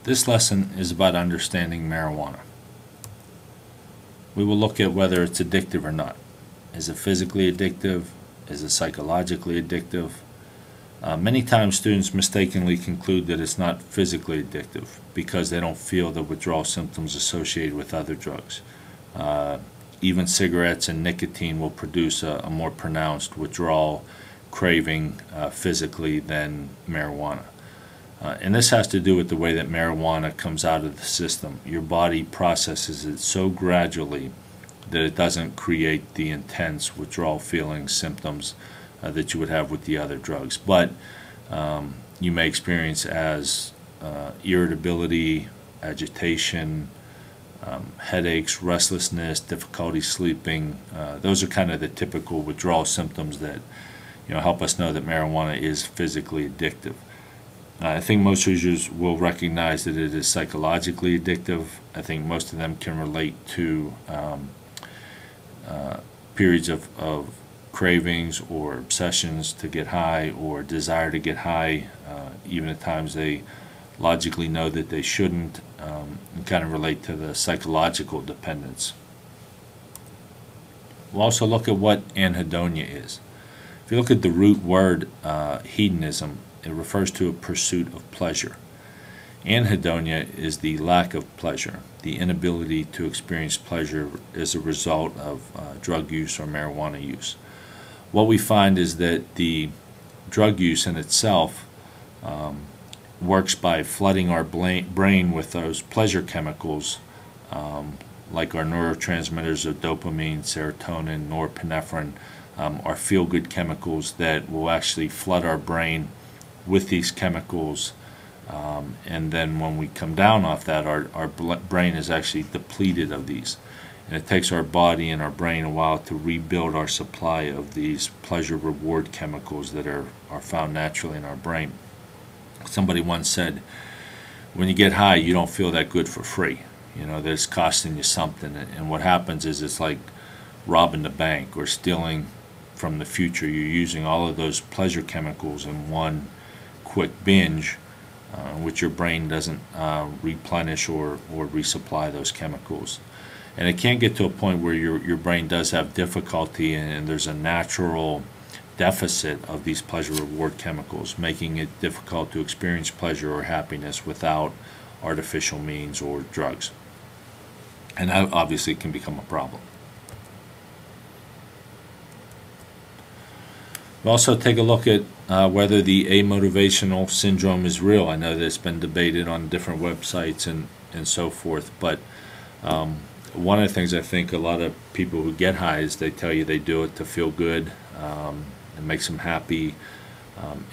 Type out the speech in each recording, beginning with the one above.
This lesson is about understanding marijuana. We will look at whether it's addictive or not. Is it physically addictive? Is it psychologically addictive? Many times students mistakenly conclude that it's not physically addictive because they don't feel the withdrawal symptoms associated with other drugs. Even cigarettes and nicotine will produce a more pronounced withdrawal craving physically than marijuana. And this has to do with the way that marijuana comes out of the system. Your body processes it so gradually that it doesn't create the intense withdrawal feelings, symptoms that you would have with the other drugs. But you may experience as irritability, agitation, headaches, restlessness, difficulty sleeping. Those are kind of the typical withdrawal symptoms that help us know that marijuana is physically addictive. I think most users will recognize that it is psychologically addictive. I think most of them can relate to periods of cravings or obsessions to get high or desire to get high, even at times they logically know that they shouldn't, and kind of relate to the psychological dependence. We'll also look at what anhedonia is. If you look at the root word hedonism, it refers to a pursuit of pleasure. Anhedonia is the lack of pleasure, the inability to experience pleasure as a result of drug use or marijuana use. What we find is that the drug use in itself works by flooding our brain with those pleasure chemicals, like our neurotransmitters of dopamine, serotonin, norepinephrine, are feel-good chemicals that will actually flood our brain with these chemicals, and then when we come down off that, our brain is actually depleted of these, and it takes our body and our brain a while to rebuild our supply of these pleasure reward chemicals that are found naturally in our brain. Somebody once said, when you get high, you don't feel that good for free, that it's costing you something, and what happens is it's like robbing the bank or stealing from the future. You're using all of those pleasure chemicals in one quick binge, which your brain doesn't replenish or resupply those chemicals. And it can get to a point where your brain does have difficulty, and there's a natural deficit of these pleasure reward chemicals, making it difficult to experience pleasure or happiness without artificial means or drugs. And that obviously can become a problem. We'll also take a look at whether the amotivational syndrome is real. I know that it's been debated on different websites and so forth, but one of the things I think a lot of people who get high is they tell you they do it to feel good, it makes them happy,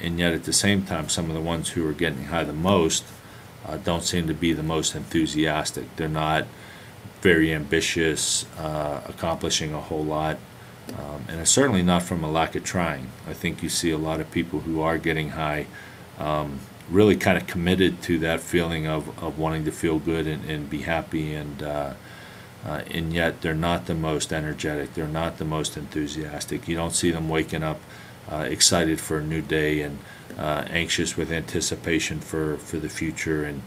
and yet at the same time some of the ones who are getting high the most don't seem to be the most enthusiastic. They're not very ambitious, accomplishing a whole lot. And it's certainly not from a lack of trying. I think you see a lot of people who are getting high really kind of committed to that feeling of wanting to feel good and be happy, and yet they're not the most energetic, they're not the most enthusiastic. You don't see them waking up excited for a new day and anxious with anticipation for the future and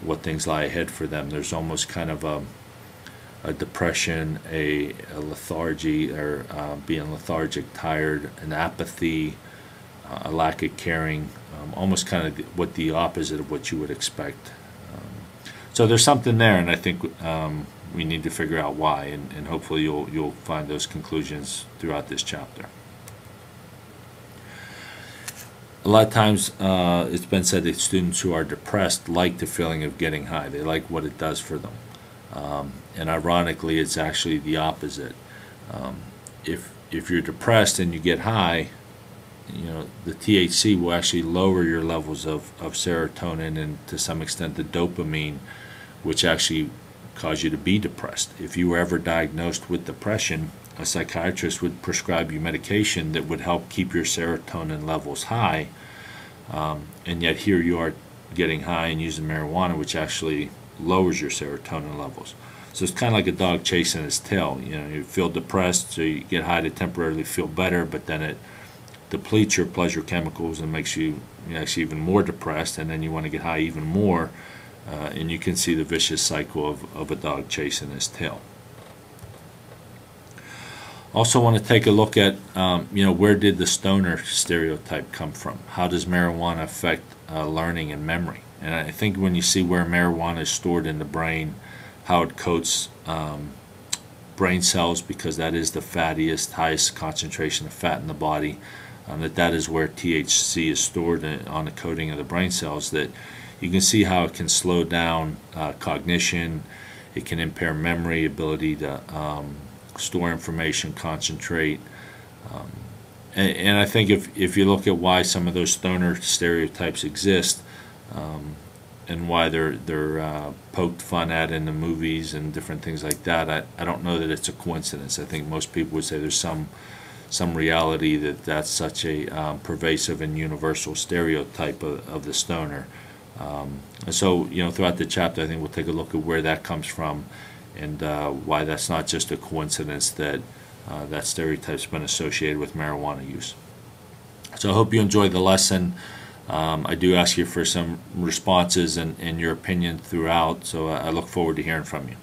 what things lie ahead for them. There's almost kind of a depression, a lethargy, or being lethargic, tired, an apathy, a lack of caring, almost kind of what the opposite of what you would expect. So there's something there, and I think we need to figure out why, and hopefully you'll find those conclusions throughout this chapter. A lot of times it's been said that students who are depressed like the feeling of getting high. They like what it does for them. And ironically, it's actually the opposite. If you're depressed and you get high, the THC will actually lower your levels of serotonin and to some extent the dopamine, which actually cause you to be depressed. If you were ever diagnosed with depression, a psychiatrist would prescribe you medication that would help keep your serotonin levels high, and yet here you are getting high and using marijuana, which actually lowers your serotonin levels. So it's kind of like a dog chasing its tail. You feel depressed, so you get high to temporarily feel better, but then it depletes your pleasure chemicals and makes you actually even more depressed, and then you want to get high even more, and you can see the vicious cycle of a dog chasing his tail. Also want to take a look at, where did the stoner stereotype come from? How does marijuana affect learning and memory? And I think when you see where marijuana is stored in the brain, how it coats brain cells, because that is the fattiest, highest concentration of fat in the body, that is where THC is stored on the coating of the brain cells, that you can see how it can slow down cognition, it can impair memory, ability to store information, concentrate. And I think if you look at why some of those stoner stereotypes exist, and why they're poked fun at in the movies and different things like that, I don't know that it's a coincidence. I think most people would say there's some reality that's such a pervasive and universal stereotype of the stoner. And so, throughout the chapter, I think we'll take a look at where that comes from, and why that's not just a coincidence that that stereotype's been associated with marijuana use. So I hope you enjoyed the lesson. I do ask you for some responses and your opinion throughout, so I look forward to hearing from you.